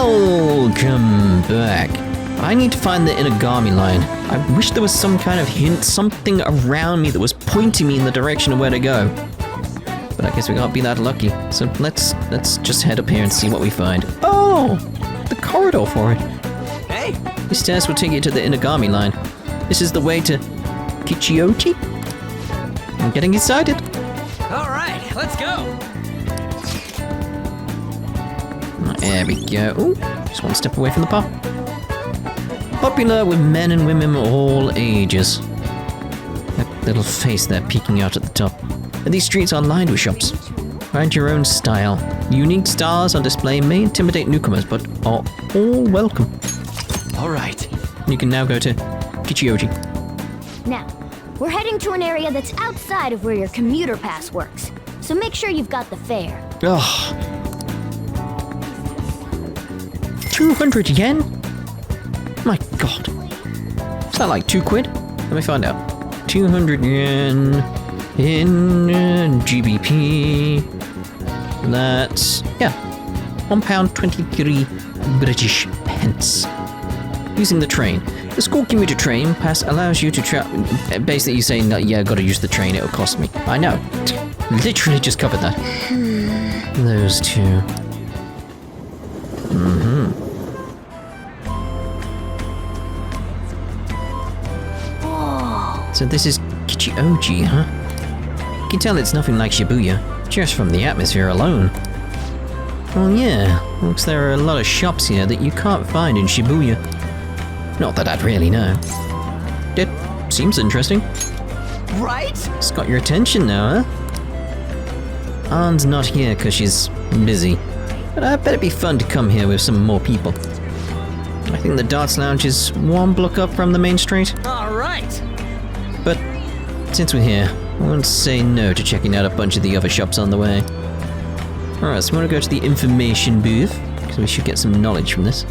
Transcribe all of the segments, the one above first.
Wellllllllcome Back. I need to find the Inagami line. I wish there was some kind of hint, something around me that was pointing me in the direction of where to go. But I guess we can't be that lucky. So let's just head up here and see what we find. Oh! The corridor for it. Hey! These stairs will take you to the Inagami line. This is the way to Kichioji? I'm getting excited. Alright, let's go! There we go. Ooh, just one step away from the pub. Popular with men and women of all ages. That little face there peeking out at the top. And these streets are lined with shops. Find your own style. Unique styles on display may intimidate newcomers, but are all welcome. Alright. You can now go to Kichioji. Now, we're heading to an area that's outside of where your commuter pass works. So make sure you've got the fare. Ugh. 200 yen? My god. Is that like 2 quid? Let me find out. 200 yen in GBP. That's, yeah, £1.23 British pence. Using the train. The school commuter train pass allows you to basically you're saying that, yeah, gotta use the train, it'll cost me. I know. Literally just covered that. Those two. So this is Kichioji, huh? You can tell it's nothing like Shibuya, just from the atmosphere alone. Oh yeah, looks there are a lot of shops here that you can't find in Shibuya. Not that I'd really know. It seems interesting. Right? It's got your attention now, huh? Anne's not here because she's busy, but I bet it'd be fun to come here with some more people. I think the darts lounge is one block up from the main street. Alright! But since we're here, I won't say no to checking out a bunch of the other shops on the way. Alright, so we want to go to the information booth, because we should get some knowledge from this.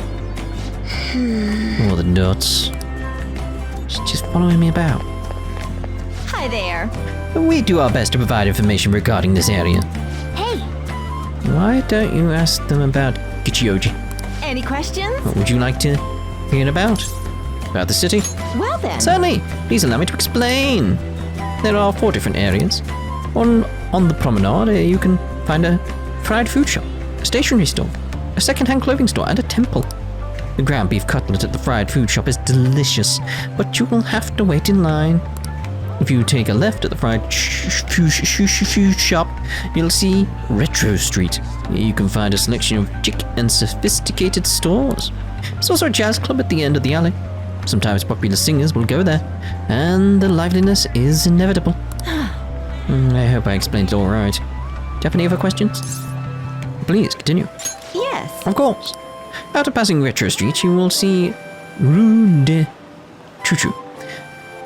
Oh, the dots. She's just following me about. Hi there. We do our best to provide information regarding this area. Hey, Why don't you ask them about Kichioji? any questions? What would you like to hear about? About the city? Well then. Certainly. Please allow me to explain. There are 4 different areas. On the promenade, you can find a fried food shop, a stationery store, a second-hand clothing store, and a temple. The ground beef cutlet at the fried food shop is delicious, but you will have to wait in line. If you take a left at the fried food shop, you'll see Retro Street. Here you can find a selection of chic and sophisticated stores. There's also a jazz club at the end of the alley. Sometimes popular singers will go there, and the liveliness is inevitable. I hope I explained it all right. Do you have any other questions? Please, continue. Yes. Of course. After passing Retro Street, you will see Rue de Chouchou,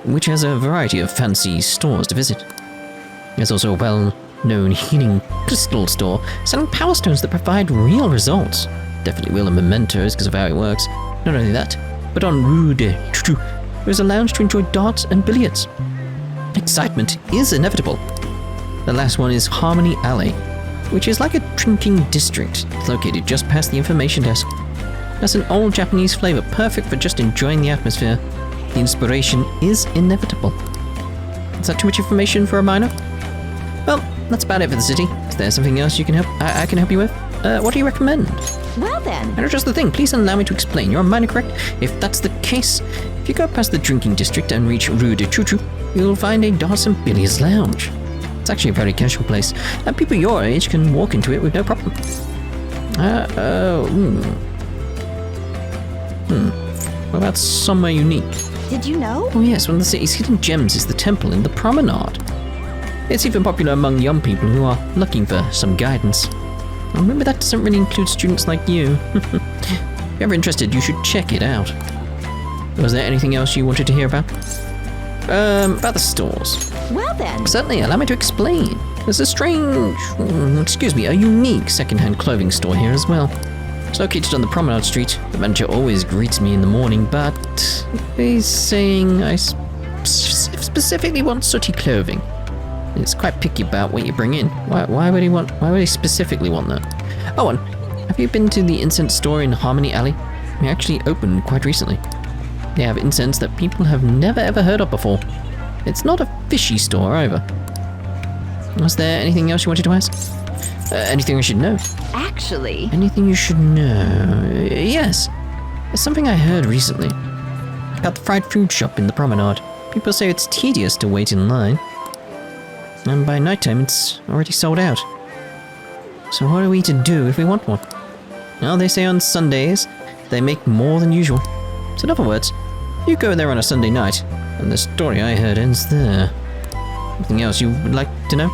which has a variety of fancy stores to visit. There's also a well-known healing crystal store selling power stones that provide real results. Definitely will and mementos because of how it works. Not only that, but on Rue de Chouchou, there's a lounge to enjoy darts and billiards. Excitement is inevitable. The last one is Harmony Alley, which is like a drinking district. It's located just past the information desk. That's an old Japanese flavor, perfect for just enjoying the atmosphere. The inspiration is inevitable. Is that too much information for a minor? Well, that's about it for the city. Is there something else you can help? I can help you with? What do you recommend? Well then. And just the thing, please allow me to explain. You're a minor, correct? If that's the case, if you go past the drinking district and reach Rue de Chouchou, you'll find a darts and billiards lounge. It's actually a very casual place, and people your age can walk into it with no problem. What about somewhere unique? Did you know? Oh yes, one of the city's hidden gems is the temple in the promenade. It's even popular among young people who are looking for some guidance. Remember, that doesn't really include students like you. If you're ever interested, you should check it out. Was there anything else you wanted to hear about? About the stores. Well then. Certainly, allow me to explain. There's a a unique second-hand clothing store here as well. It's located on the Promenade Street. The manager always greets me in the morning, but he's saying I specifically want sooty clothing. It's quite picky about what you bring in. Why would he specifically want that? Oh, and Have you been to the incense store in Harmony Alley? It actually opened quite recently. They have incense that people have never ever heard of before. It's not a fishy store either. Was there anything else you wanted to ask? Anything I should know? Actually... Anything you should know? Yes. There's something I heard recently. About the fried food shop in the promenade. People say it's tedious to wait in line. And by nighttime it's already sold out. So what are we to do if we want one? Well, they say on Sundays they make more than usual. So in other words, you go there on a Sunday night, and the story I heard ends there. Anything else you would like to know?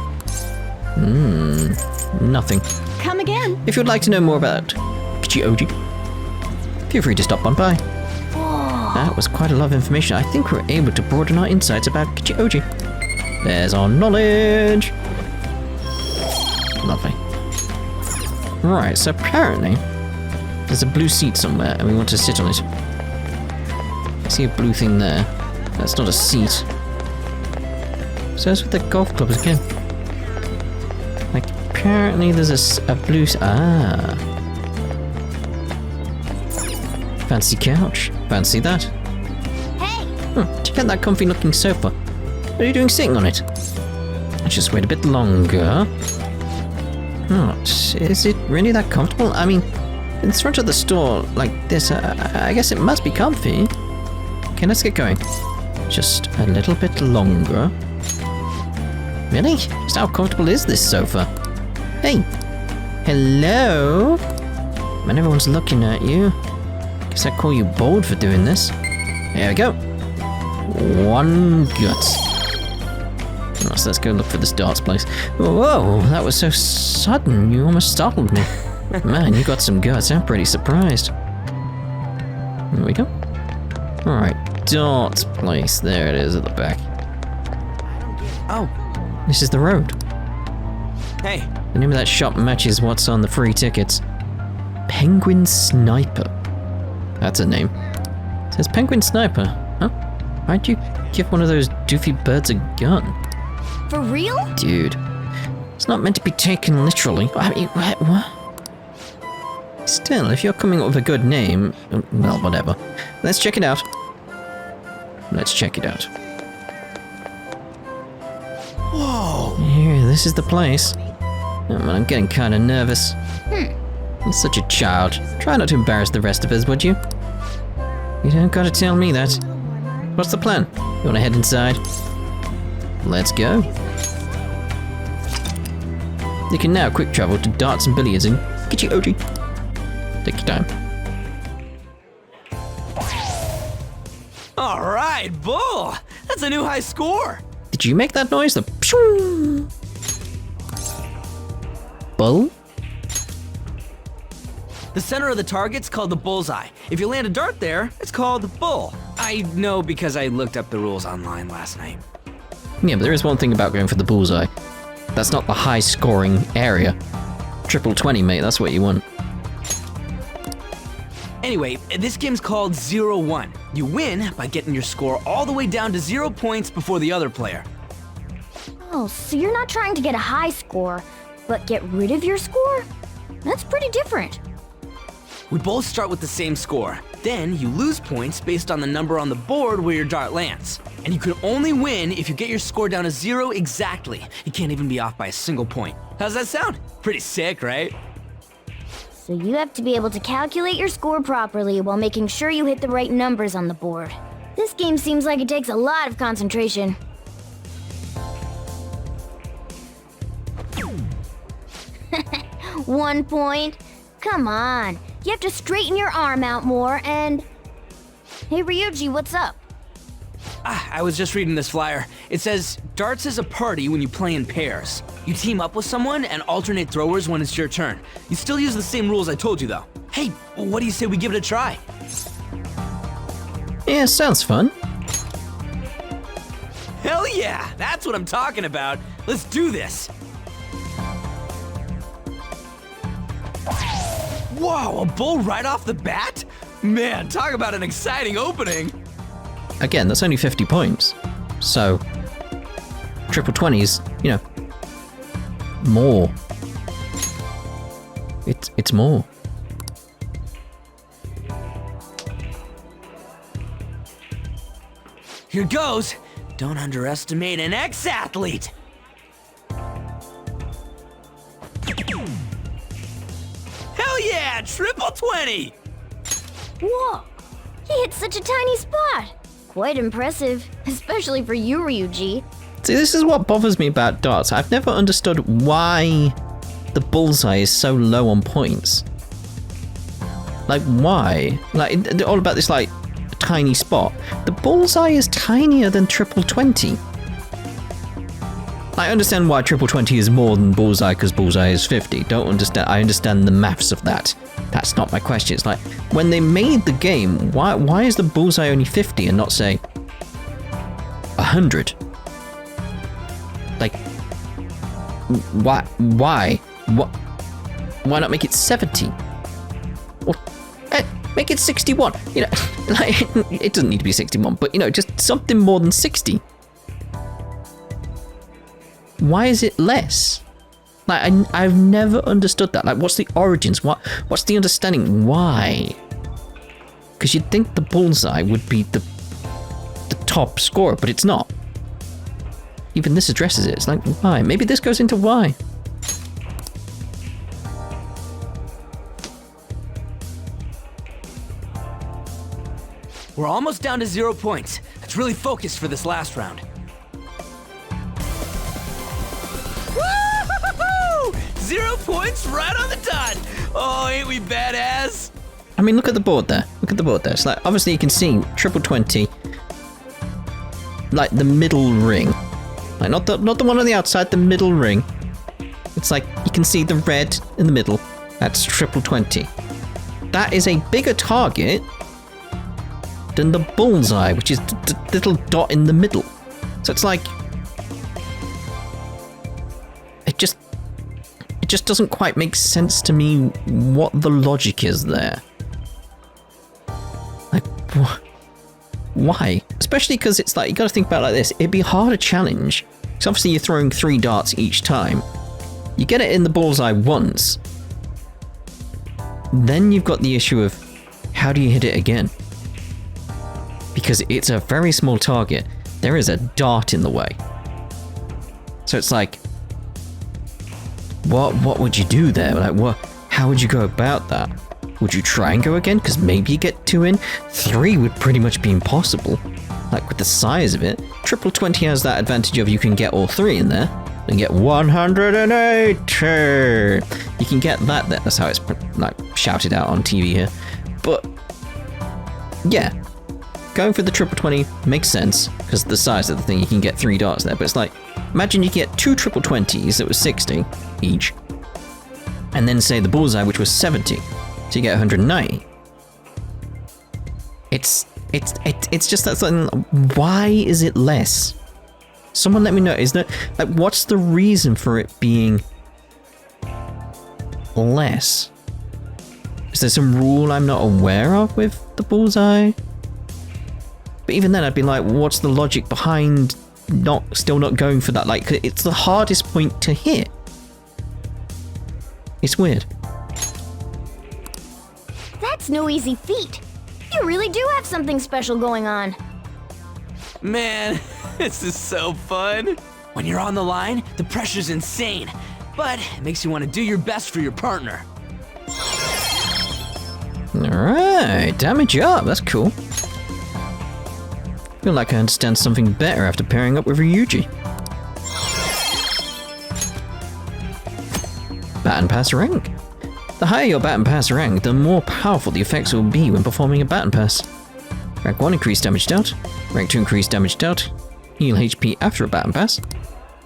Nothing. Come again. If you would like to know more about Kichioji, feel free to stop on by. That was quite a lot of information. I think we're able to broaden our insights about Kichioji. There's our knowledge. Lovely. Right, so apparently there's a blue seat somewhere and we want to sit on it. I see a blue thing there. That's not a seat. So that's with the golf clubs again. Like, apparently there's a blue... Ah. Fancy couch. Fancy that. Hey! Check out that comfy looking sofa. What are you doing sitting on it? Let's just wait a bit longer. What? Is it really that comfortable? I mean, in front of the store like this, I guess it must be comfy. Okay, let's get going. Just a little bit longer. Really? Just how comfortable is this sofa? Hey! Hello? When everyone's looking at you, guess I call you bold for doing this. There we go. One gut. Right, so let's go look for this darts place. Whoa, that was so sudden. You almost startled me. Man, you got some guts. I'm pretty surprised. There we go. Alright, darts place. There it is at the back. Oh, This is the road. hey. The name of that shop matches what's on the free tickets. Penguin Sniper. That's a name. It says Penguin Sniper. Huh? Why'd you give one of those doofy birds a gun? For real? Dude, it's not meant to be taken literally. I mean, what? Still, if you're coming up with a good name, well, whatever. Let's check it out. Let's check it out. Whoa. Here, this is the place. Oh man, I'm getting kind of nervous. You're such a child. Try not to embarrass the rest of us, would you? You don't gotta tell me that. What's the plan? You wanna head inside? Let's go. You can now quick travel to darts and billiards in Kichioji. Take your time. All right, Bull. That's a new high score. Did you make that noise? The pshoo? Bull? The center of the target's called the bullseye. If you land a dart there, it's called the bull. I know because I looked up the rules online last night. Yeah, but there is one thing about going for the bullseye. That's not the high scoring area. Triple 20, mate, that's what you want. Anyway, this game's called 0-1. You win by getting your score all the way down to 0 points before the other player. Oh, so you're not trying to get a high score, but get rid of your score? That's pretty different. We both start with the same score. Then you lose points based on the number on the board where your dart lands. And you can only win if you get your score down to 0 exactly. You can't even be off by a single point. How's that sound? Pretty sick, right? So you have to be able to calculate your score properly while making sure you hit the right numbers on the board. This game seems like it takes a lot of concentration. One point? Come on. You have to straighten your arm out more and... Hey Ryuji, what's up? I was just reading this flyer. It says, darts is a party when you play in pairs. You team up with someone and alternate throwers when it's your turn. You still use the same rules I told you though. Hey, what do you say we give it a try? Yeah, sounds fun. Hell yeah, that's what I'm talking about. Let's do this. Whoa, a bull right off the bat? Man, talk about an exciting opening. Again, that's only 50 points. So, triple 20s, you know, more. It's more. Here goes. Don't underestimate an ex-athlete. Hell yeah, triple 20. Whoa! He hit such a tiny spot. Quite impressive, especially for you, Ryuji. See, this is what bothers me about darts. I've never understood why the bullseye is so low on points. Like, why? Like, all about this, like, tiny spot. The bullseye is tinier than triple 20. I understand why triple 20 is more than bullseye because bullseye is 50. Don't understand. I understand the maths of that. That's not my question. It's like, when they made the game, why is the bullseye only 50 and not, say, 100? Like, why? Why not make it 70? Or make it 61? You know, like, it doesn't need to be 61, but, you know, just something more than 60. Why is it less? Like, I've never understood that. Like, what's the origins? What's the understanding? Why? Because you'd think the bullseye would be the top scorer, but it's not. Even this addresses it. It's like, why? Maybe this goes into why. We're almost down to 0 points. Let's really focus for this last round. Woo-hoo-hoo-hoo! 0 points right on the dot. Oh, ain't we badass? I mean, look at the board there. Look at the board there. It's like, obviously you can see triple 20, like the middle ring. Like, not the one on the outside, the middle ring. It's like, you can see the red in the middle. That's triple 20. That is a bigger target than the bullseye, which is the little dot in the middle. So it's like, it just doesn't quite make sense to me what the logic is there. Like, why? Especially because it's like, you gotta think about it like this. It'd be a harder challenge. Because obviously you're throwing 3 darts each time. You get it in the bullseye once. Then you've got the issue of, how do you hit it again? Because it's a very small target. There is a dart in the way. So it's like, what would you do there? Like, how would you go about that? Would you try and go again? Because maybe you get 2 in. 3 would pretty much be impossible. Like, with the size of it. Triple 20 has that advantage of you can get all 3 in there. And get 180. You can get that there. That's how it's, like, shouted out on TV here. But, yeah. Going for the triple 20 makes sense. Because the size of the thing, you can get 3 darts there. But it's like, imagine you get 2 triple 20s that was 60 each. And then say the bullseye, which was 70. So you get 190. It's just that something. Why is it less? Someone let me know. Is there, like, what's the reason for it being less? Is there some rule I'm not aware of with the bullseye? But even then, I'd be like, what's the logic behind still not going for that? Like, it's the hardest point to hit. It's weird. That's no easy feat. You really do have something special going on. Man, this is so fun. When you're on the line, the pressure's insane. But it makes you want to do your best for your partner. Alright, damage up. That's cool. Feel like I understand something better after pairing up with Ryuji. Baton Pass rank. The higher your Baton Pass rank, the more powerful the effects will be when performing a Baton Pass. Rank 1 increased damage dealt. Rank 2 increased damage dealt. Heal HP after a Baton Pass.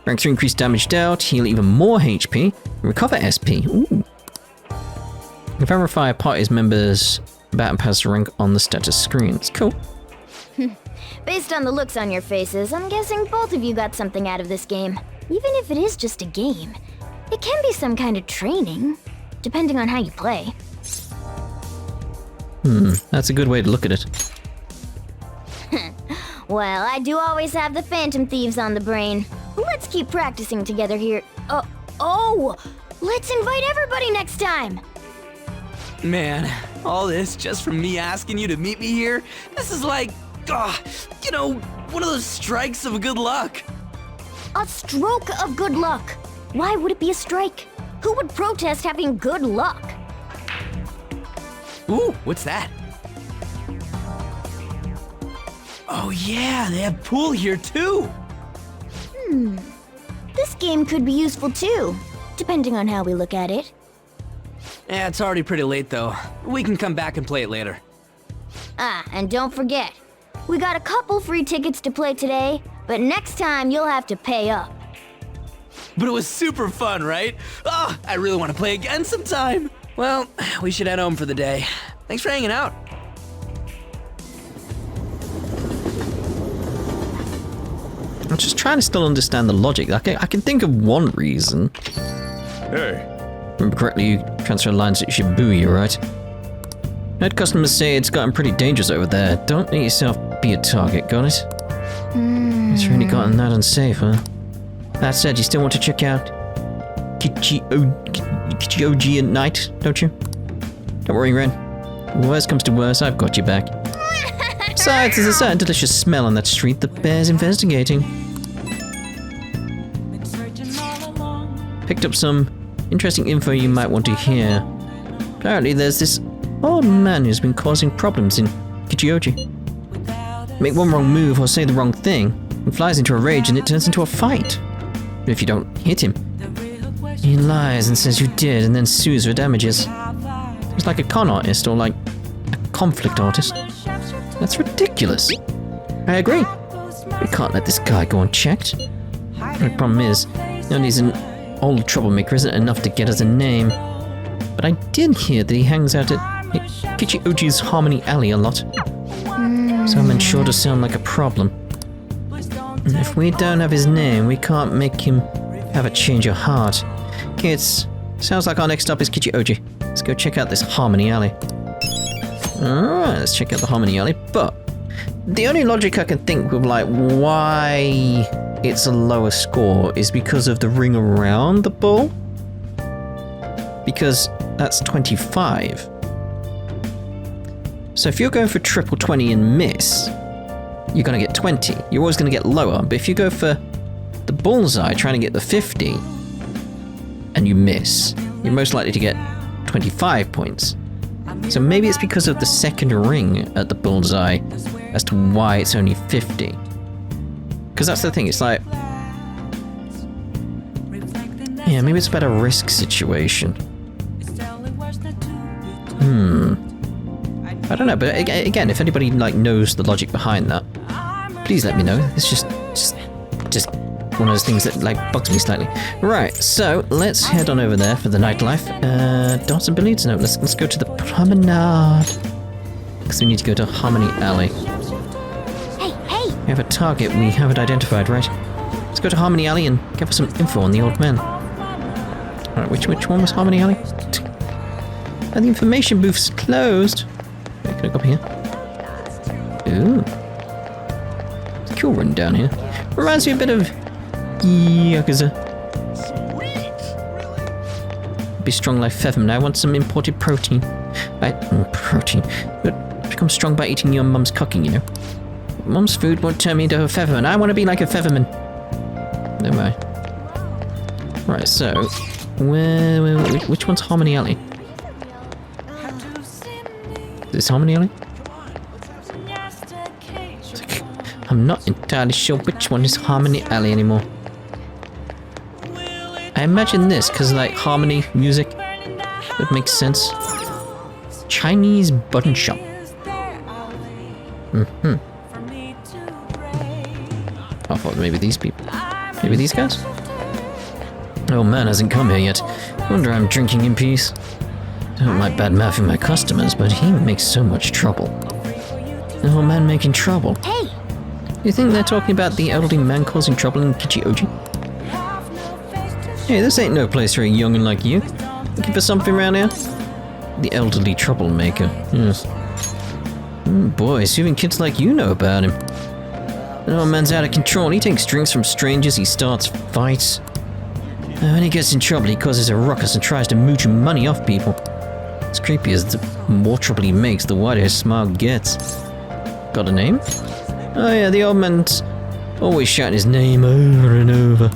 Rank 3 increased damage dealt. Heal even more HP. Recover SP. Ooh. You can verify a party's members' Baton Pass rank on the status screen. It's cool. Based on the looks on your faces, I'm guessing both of you got something out of this game. Even if it is just a game, it can be some kind of training, depending on how you play. That's a good way to look at it. Well, I do always have the Phantom Thieves on the brain. Let's keep practicing together here. Oh! Let's invite everybody next time! Man, all this just from me asking you to meet me here? This is like, One of those strikes of good luck. A stroke of good luck. Why would it be a strike? Who would protest having good luck? Ooh, what's that? Oh yeah, they have pool here too. This game could be useful too, depending on how we look at it. Yeah, it's already pretty late though. We can come back and play it later. Ah, and don't forget, we got a couple free tickets to play today, but next time you'll have to pay up. But it was super fun, right? Ah, I really want to play again sometime. Well, we should head home for the day. Thanks for hanging out. I'm just trying to still understand the logic. I can think of one reason. Hey. Remember correctly, you transfer lines at Shibuya, right? Heard customers say it's gotten pretty dangerous over there. Don't let yourself be a target, got it? It's really gotten that unsafe, huh? That said, you still want to check out Kichioji at night, don't you? Don't worry, Ren. Worst comes to worst, I've got your back. Besides, there's a certain delicious smell on that street that bears investigating. Picked up some interesting info you might want to hear. Apparently there's this old man who's been causing problems in Kichioji. Make one wrong move or say the wrong thing, he flies into a rage and it turns into a fight. But if you don't hit him, he lies and says you did and then sues for damages. He's like a con artist or like a conflict artist. That's ridiculous. I agree. We can't let this guy go unchecked. The problem is, only he's an old troublemaker isn't enough to get us a name. But I did hear that he hangs out at Kichioji's Harmony Alley a lot. So I'm sure to sound like a problem. And if we don't have his name, we can't make him have a change of heart. Kids, sounds like our next stop is Kichioji. Let's go check out this Harmony Alley. Alright, let's check out the Harmony Alley, but the only logic I can think of, like, why it's a lower score is because of the ring around the ball. Because that's 25. So if you're going for triple 20 and miss, you're going to get 20. You're always going to get lower, but if you go for the bullseye, trying to get the 50, and you miss, you're most likely to get 25 points. So maybe it's because of the second ring at the bullseye as to why it's only 50. Because that's the thing, it's like... yeah, maybe it's about a risk situation. I don't know, but again, if anybody like knows the logic behind that, please let me know. It's just one of those things that like bugs me slightly. Right, so let's head on over there for the nightlife. Dance and billiards? No, let's go to the promenade. Because we need to go to Harmony Alley. Hey! We have a target we haven't identified, right? Let's go to Harmony Alley and give us some info on the old man. Alright, which one was Harmony Alley? Oh, the information booth's closed. Can I go up here? Ooh. It's a cool run down here. Reminds me a bit of Yakuza. Be strong like Featherman. I want some imported protein. Protein. But become strong by eating your mum's cooking, you know. Mum's food won't turn me into a Featherman. I want to be like a Featherman. Never mind. Right, so which one's Harmony Alley? Is this Harmony Alley? I'm not entirely sure which one is Harmony Alley anymore. I imagine this, because like harmony music would make sense. Chinese button shop. I thought maybe these people. Maybe these guys? Oh man hasn't come here yet. Wonder I'm drinking in peace. Don't like bad mouthing my customers, but he makes so much trouble. Oh man making trouble. Hey! You think they're talking about the elderly man causing trouble in Kichioji? Hey, this ain't no place for a young'un like you. Looking for something around here? The elderly troublemaker. Yes. Boys, even kids like you know about him. Oh, man's out of control. He takes drinks from strangers, he starts fights. When he gets in trouble, he causes a ruckus and tries to mooch money off people. It's creepy as the more trouble he makes, the wider his smile gets. Got a name? Oh yeah, the old man's always shouting his name over and over.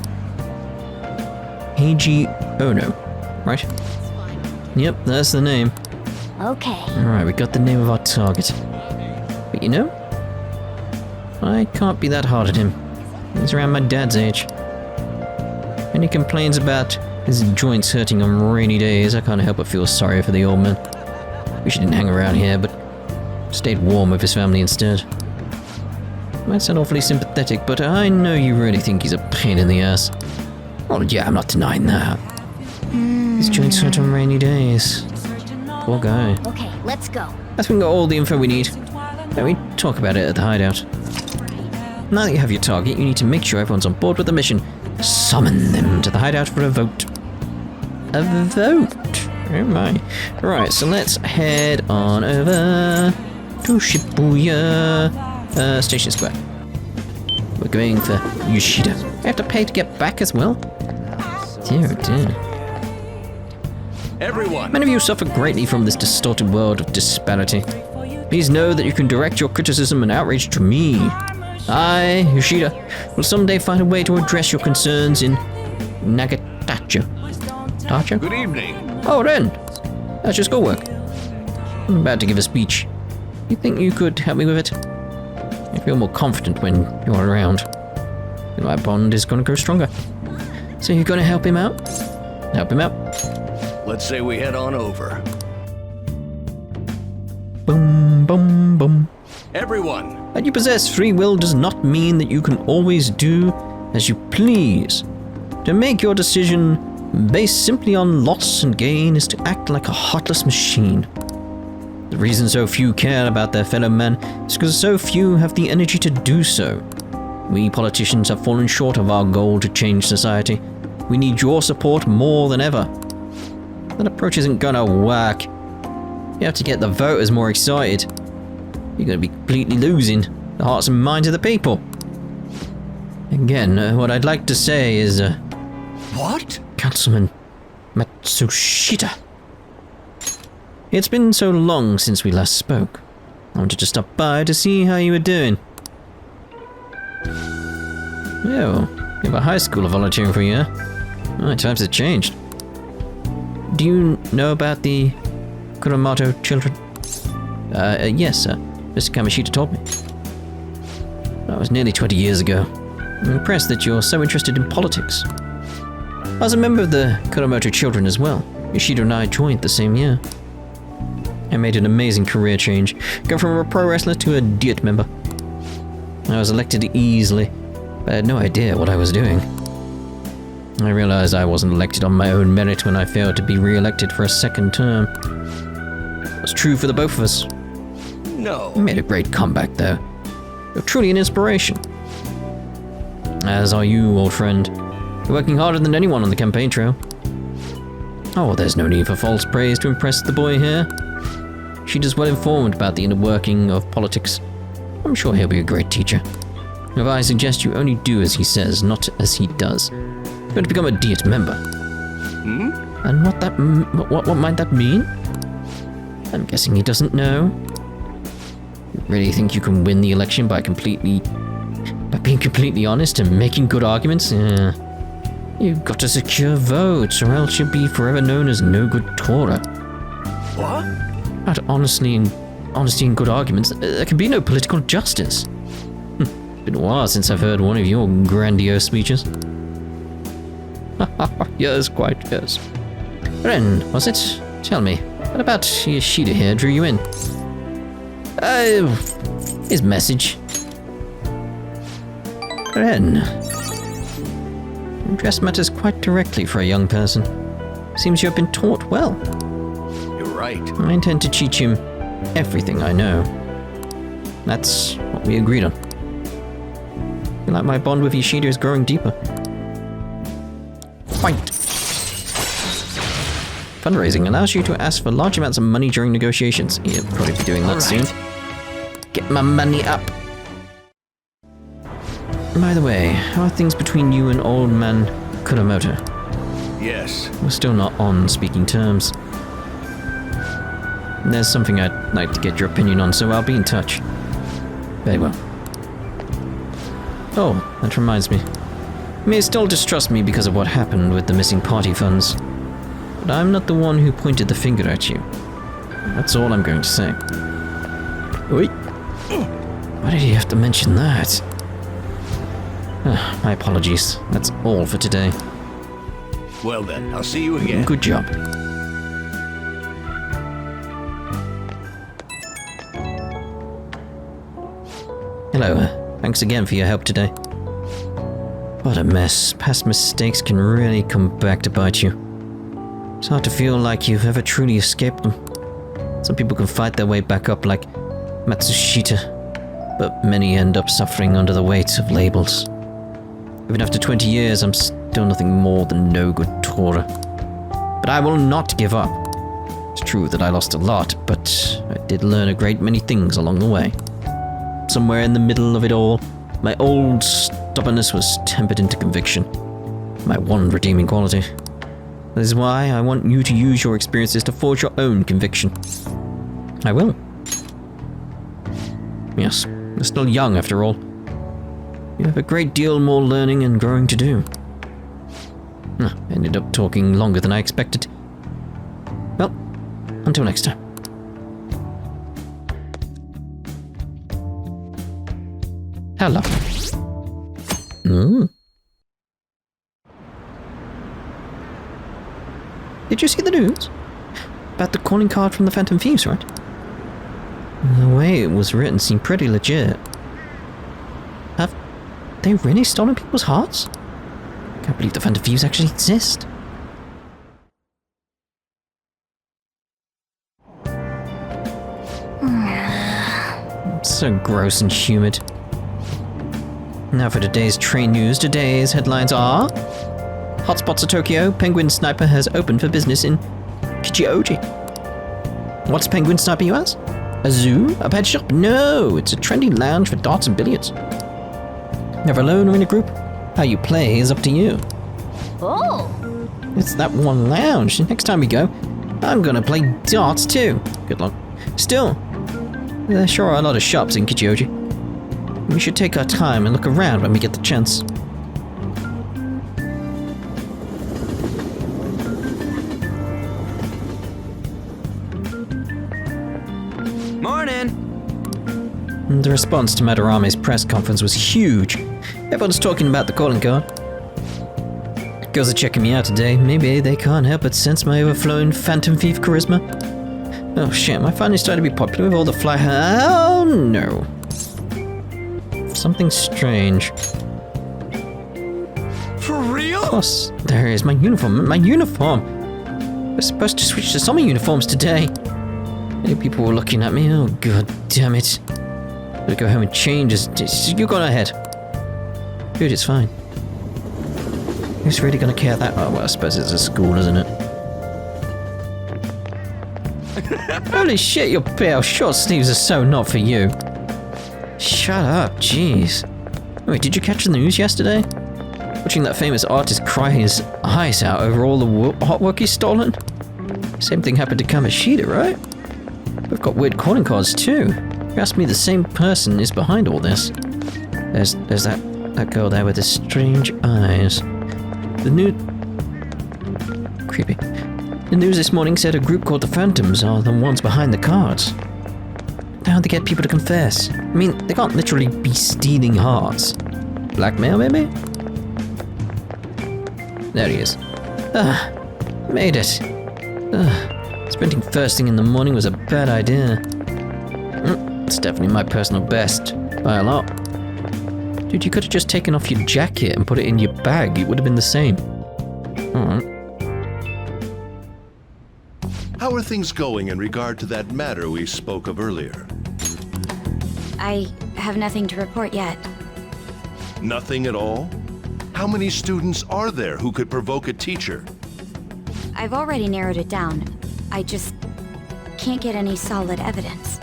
Heiji Ono, right? Yep, that's the name. Okay. Alright, we got the name of our target. But you know, I can't be that hard at him. He's around my dad's age. And he complains about his joints hurting on rainy days. I can't help but feel sorry for the old man. Wish he didn't hang around here, but stayed warm with his family instead. Might sound awfully sympathetic, but I know you really think he's a pain in the ass. Oh yeah, I'm not denying that. His joints hurt on rainy days. Poor guy. Okay, let's go. I think we got all the info we need. Let me talk about it at the hideout. Now that you have your target, you need to make sure everyone's on board with the mission. Summon them to the hideout for a vote. A vote? Oh my. Right, so let's head on over to Shibuya Station Square. We're going for Yoshida. I have to pay to get back as well? Dear, oh dear. Everyone! Many of you suffer greatly from this distorted world of disparity. Please know that you can direct your criticism and outrage to me. I, Yoshida, will someday find a way to address your concerns in Nagatacho. Tacho? Good evening. Oh, Ren! How's your schoolwork? I'm about to give a speech. You think you could help me with it? I feel more confident when you're around. My bond is gonna grow stronger. So you're gonna help him out? Help him out? Let's say we head on over. Boom, boom, boom. Everyone! That you possess free will does not mean that you can always do as you please. To make your decision based simply on loss and gain is to act like a heartless machine. The reason so few care about their fellow man is because so few have the energy to do so. We politicians have fallen short of our goal to change society. We need your support more than ever. That approach isn't gonna work. You have to get the voters more excited. You're gonna be completely losing the hearts and minds of the people. Again, what I'd like to say is, What? Councilman Matsushita. It's been so long since we last spoke. I wanted to stop by to see how you were doing. Oh, you have a high schooler volunteering for you, huh? Oh, times have changed. Do you know about the Kuromoto children? Yes, sir. Mr. Kamishita told me. That was nearly 20 years ago. I'm impressed that you're so interested in politics. I was a member of the Kuromoto children as well. Yoshida and I joined the same year. I made an amazing career change, going from a pro wrestler to a DIET member. I was elected easily, but I had no idea what I was doing. I realized I wasn't elected on my own merit when I failed to be re-elected for a second term. It was true for the both of us. No. You made a great comeback, though. You're truly an inspiration. As are you, old friend. You're working harder than anyone on the campaign trail. Oh, there's no need for false praise to impress the boy here. She's well informed about the inner working of politics. I'm sure he'll be a great teacher. However, I suggest you only do as he says, not as he does. You're going to become a DIET member. And what might that mean? I'm guessing he doesn't know. You really think you can win the election by being completely honest and making good arguments? Yeah. You've got to secure votes, or else you'll be forever known as no good Torah. What? Without honesty and good arguments, there can be no political justice. It's been a while since I've heard one of your grandiose speeches. Yes, quite, yes. Ren, was it? Tell me, what about Yoshida here drew you in? His message. Ren. You address matters quite directly for a young person. Seems you have been taught well. You're right. I intend to teach him everything I know. That's what we agreed on. I feel like my bond with Yoshida is growing deeper. Fight! Fundraising allows you to ask for large amounts of money during negotiations. You'll probably be doing that soon. Get my money up! By the way, how are things between you and old man Kuromoto? Yes. We're still not on speaking terms. There's something I'd like to get your opinion on, so I'll be in touch. Very well. Oh, that reminds me. You may still distrust me because of what happened with the missing party funds, but I'm not the one who pointed the finger at you. That's all I'm going to say. Wait. Why did he have to mention that? My apologies. That's all for today. Well then, I'll see you again. Good job. Hello. Thanks again for your help today. What a mess. Past mistakes can really come back to bite you. It's hard to feel like you've ever truly escaped them. Some people can fight their way back up like Matsushita, but many end up suffering under the weight of labels. Even after 20 years, I'm still nothing more than no good Tora. But I will not give up. It's true that I lost a lot, but I did learn a great many things along the way. Somewhere in the middle of it all, my old stubbornness was tempered into conviction. My one redeeming quality. That is why I want you to use your experiences to forge your own conviction. I will. Yes, you're still young after all. You have a great deal more learning and growing to do. I ended up talking longer than I expected. Well, until next time. Hello. Did you see the news? About the calling card from the Phantom Thieves, right? The way it was written seemed pretty legit. Have they really stolen people's hearts? Can't believe the Phantom Thieves actually exist. So gross and humid. Now for today's train news. Today's headlines are... Hotspots of Tokyo, Penguin Sniper has opened for business in Kichioji. What's Penguin Sniper, you ask? A zoo? A pet shop? No, it's a trendy lounge for darts and billiards. Never alone or in a group? How you play is up to you. Oh! It's that one lounge. Next time we go, I'm gonna play darts too. Good luck. Still, there sure are a lot of shops in Kichioji. We should take our time and look around when we get the chance. Morning! The response to Madarame's press conference was huge. Everyone's talking about the calling card. Girls are checking me out today. Maybe they can't help but sense my overflowing Phantom Thief charisma. Oh shit, am I finally starting to be popular with all the fly... Oh no. Something strange. For real? Of course, there is my uniform. My uniform! We're supposed to switch to summer uniforms today. Many people were looking at me. Oh god damn it. Better go home and change. You go ahead. Dude, it's fine. Who's really gonna care that? Oh well, I suppose it's a school, isn't it? Holy shit, your pale short sleeves are so not for you. Shut up, jeez. Wait, did you catch the news yesterday? Watching that famous artist cry his eyes out over all the artwork he's stolen? Same thing happened to Kamoshida, right? We've got weird calling cards too. You asked me, the same person is behind all this. There's that girl there with the strange eyes. Creepy. The news this morning said a group called the Phantoms are the ones behind the cards. How'd they get people to confess? I mean, they can't literally be stealing hearts. Blackmail, maybe? There he is. Made it. Sprinting first thing in the morning was a bad idea. It's definitely my personal best, by a lot. Dude, you could have just taken off your jacket and put it in your bag. It would have been the same. Alright. How are things going in regard to that matter we spoke of earlier? I have nothing to report yet. Nothing at all? How many students are there who could provoke a teacher? I've already narrowed it down. I just can't get any solid evidence.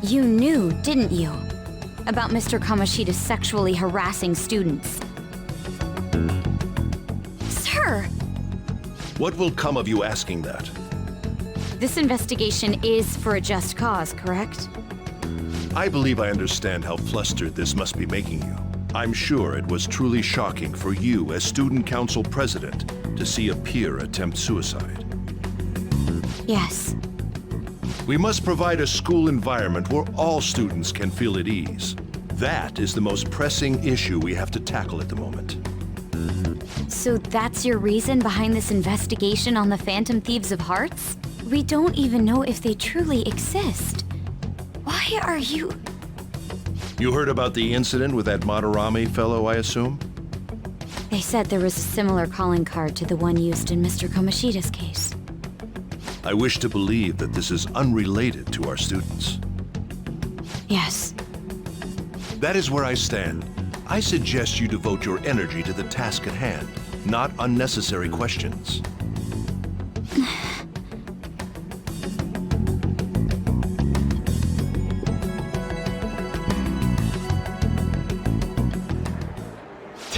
You knew, didn't you? About Mr. Kamoshida's sexually harassing students. Sir! What will come of you asking that? This investigation is for a just cause, correct? I believe I understand how flustered this must be making you. I'm sure it was truly shocking for you as student council president to see a peer attempt suicide. Yes. We must provide a school environment where all students can feel at ease. That is the most pressing issue we have to tackle at the moment. So that's your reason behind this investigation on the Phantom Thieves of Hearts? We don't even know if they truly exist. Why are you... You heard about the incident with that Madarame fellow, I assume? They said there was a similar calling card to the one used in Mr. Komoshida's case. I wish to believe that this is unrelated to our students. Yes. That is where I stand. I suggest you devote your energy to the task at hand, not unnecessary questions.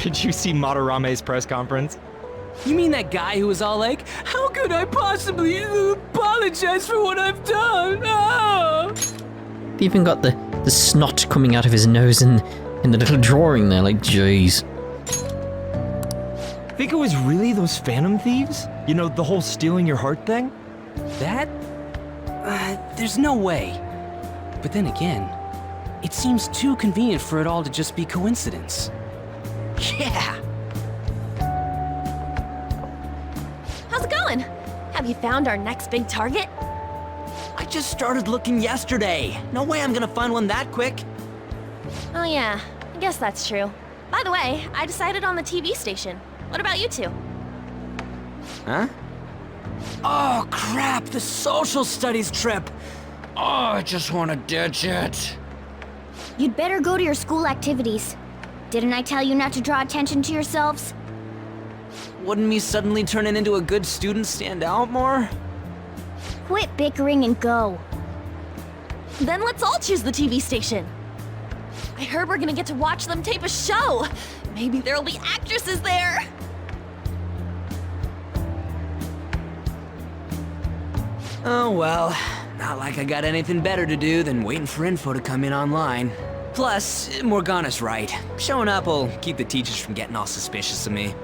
Did you see Madarame's press conference? You mean that guy who was all like, "How could I possibly apologize for what I've done?" Oh! He even got the snot coming out of his nose in the little drawing there, like, jeez. Think it was really those Phantom Thieves? You know, the whole stealing your heart thing? That? There's no way. But then again, it seems too convenient for it all to just be coincidence. Yeah! How's it going? Have you found our next big target? I just started looking yesterday. No way I'm gonna find one that quick. Oh yeah, I guess that's true. By the way, I decided on the TV station. What about you two? Huh? Oh crap, the social studies trip! Oh, I just wanna ditch it. You'd better go to your school activities. Didn't I tell you not to draw attention to yourselves? Wouldn't me suddenly turning into a good student stand out more? Quit bickering and go. Then let's all choose the TV station. I heard we're gonna get to watch them tape a show. Maybe there'll be actresses there. Oh well, not like I got anything better to do than waiting for info to come in online. Plus, Morgana's right. Showing up will keep the teachers from getting all suspicious of me.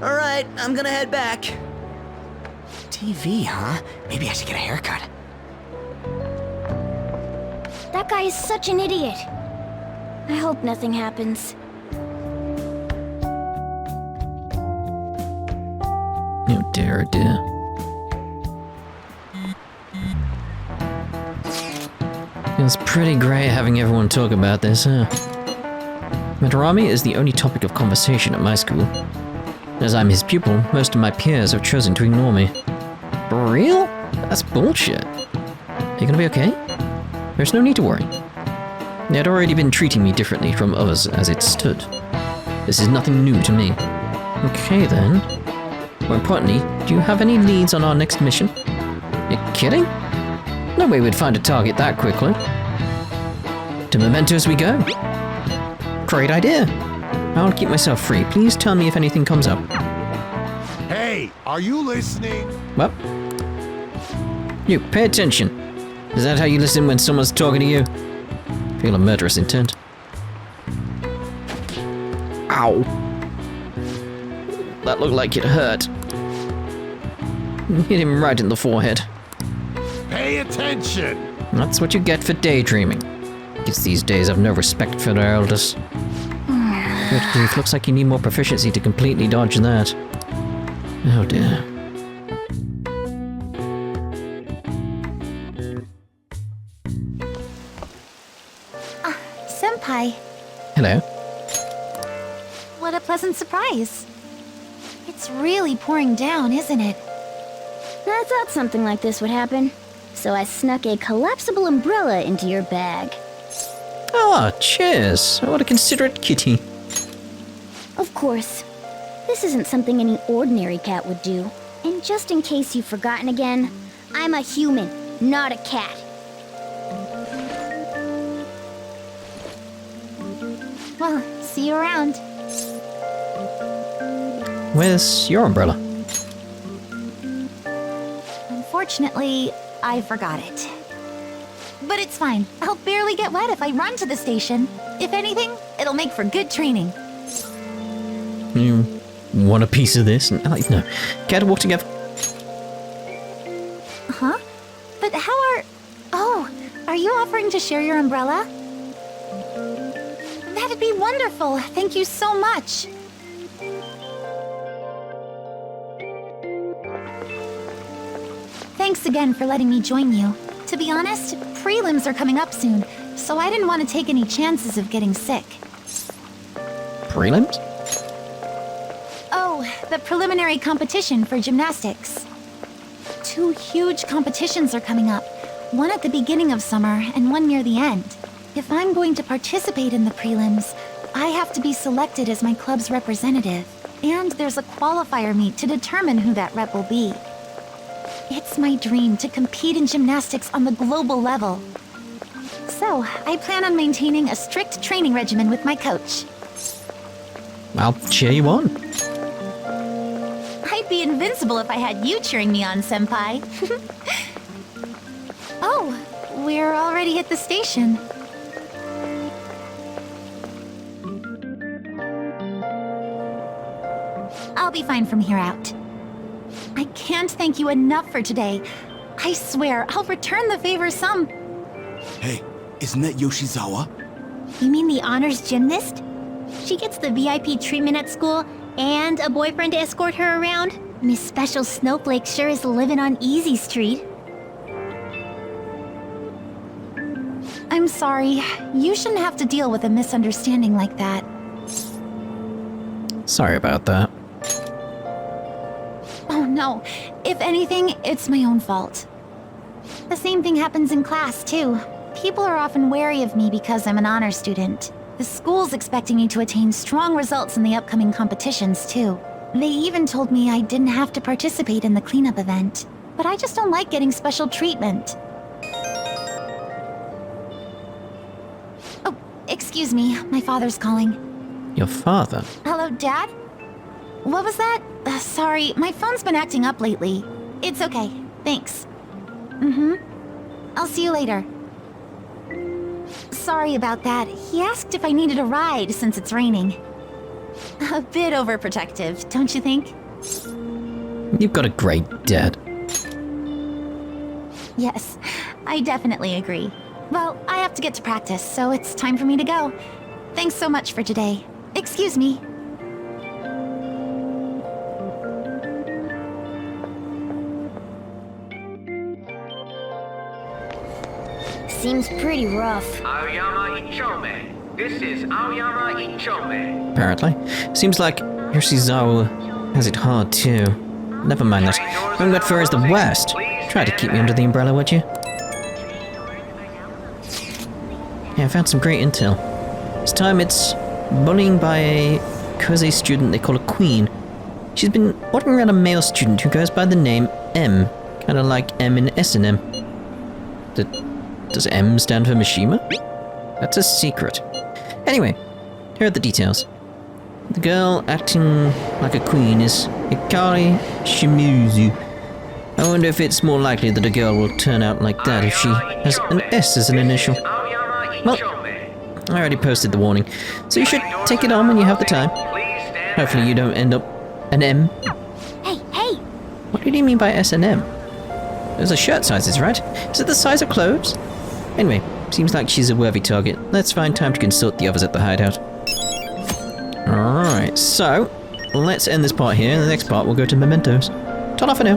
Alright, I'm gonna head back. TV, huh? Maybe I should get a haircut. That guy is such an idiot. I hope nothing happens. Oh dear, oh dear. It's pretty great having everyone talk about this, huh? Madarame is the only topic of conversation at my school. As I'm his pupil, most of my peers have chosen to ignore me. For real? That's bullshit. Are you gonna be okay? There's no need to worry. They had already been treating me differently from others as it stood. This is nothing new to me. Okay then. More importantly, do you have any leads on our next mission? You're kidding? No way we'd find a target that quickly. To Mementos we go. Great idea. I'll keep myself free. Please tell me if anything comes up. Hey, are you listening? Well, you, pay attention. Is that how you listen when someone's talking to you? Feel a murderous intent. Ow. That looked like it hurt. Hit him right in the forehead. Pay attention! That's what you get for daydreaming. Kids these days have no respect for their elders. Good grief, looks like you need more proficiency to completely dodge that. Oh dear. Senpai, Hello. what a pleasant surprise. It's really pouring down, isn't it? I thought something like this would happen. So I snuck a collapsible umbrella into your bag. Ah, cheers. What a considerate kitty. Of course. This isn't something any ordinary cat would do. And just in case you've forgotten again, I'm a human, not a cat. Well, see you around. Where's your umbrella? Unfortunately, I forgot it. But it's fine. I'll barely get wet if I run to the station. If anything, it'll make for good training. You want a piece of this? No. Care to walk together? Huh? But how are... Oh, are you offering to share your umbrella? That'd be wonderful. Thank you so much. Thanks again for letting me join you. To be honest, prelims are coming up soon, so I didn't want to take any chances of getting sick. Prelims? Oh, the preliminary competition for gymnastics. 2 huge competitions are coming up, one at the beginning of summer and one near the end. If I'm going to participate in the prelims, I have to be selected as my club's representative, and there's a qualifier meet to determine who that rep will be. It's my dream to compete in gymnastics on the global level. So, I plan on maintaining a strict training regimen with my coach. I'll cheer you on. I'd be invincible if I had you cheering me on, Senpai. Oh, we're already at the station. I'll be fine from here out. I can't thank you enough for today. I swear, I'll return the favor some... Hey, isn't that Yoshizawa? You mean the honors gymnast? She gets the VIP treatment at school and a boyfriend to escort her around? Miss Special Snowflake sure is living on Easy Street. I'm sorry. You shouldn't have to deal with a misunderstanding like that. Sorry about that. Oh no. If anything, it's my own fault. The same thing happens in class, too. People are often wary of me because I'm an honor student. The school's expecting me to attain strong results in the upcoming competitions, too. They even told me I didn't have to participate in the cleanup event. But I just don't like getting special treatment. Oh, excuse me. My father's calling. Your father? Hello, Dad? What was that? Sorry, my phone's been acting up lately. It's okay. Thanks. I'll see you later. Sorry about that. He asked if I needed a ride since it's raining. A bit overprotective, don't you think? You've got a great dad. Yes, I definitely agree. Well, I have to get to practice, so it's time for me to go. Thanks so much for today. Excuse me. Seems pretty rough. Aoyama Ichome. This is Aoyama Ichome. Apparently. Seems like Yoshizawa has it hard too. Never mind that. Going that far is the worst. Try to keep me under the umbrella, would you? Yeah, I found some great intel. This time it's bullying by a Kosei student they call a queen. She's been ordering around a male student who goes by the name M. Kinda like M in S&M. Does M stand for Mishima? That's a secret. Anyway, here are the details. The girl acting like a queen is Hikari Shimizu. I wonder if it's more likely that a girl will turn out like that if she has an S as an initial. Well, I already posted the warning, so you should take it on when you have the time. Hopefully you don't end up an M. Hey! What do you mean by S and M? Those are shirt sizes, right? Is it the size of clothes? Anyway, seems like she's a worthy target. Let's find time to consult the others at the hideout. Alright, so let's end this part here. In the next part, we'll go to mementos. Ta-da for now.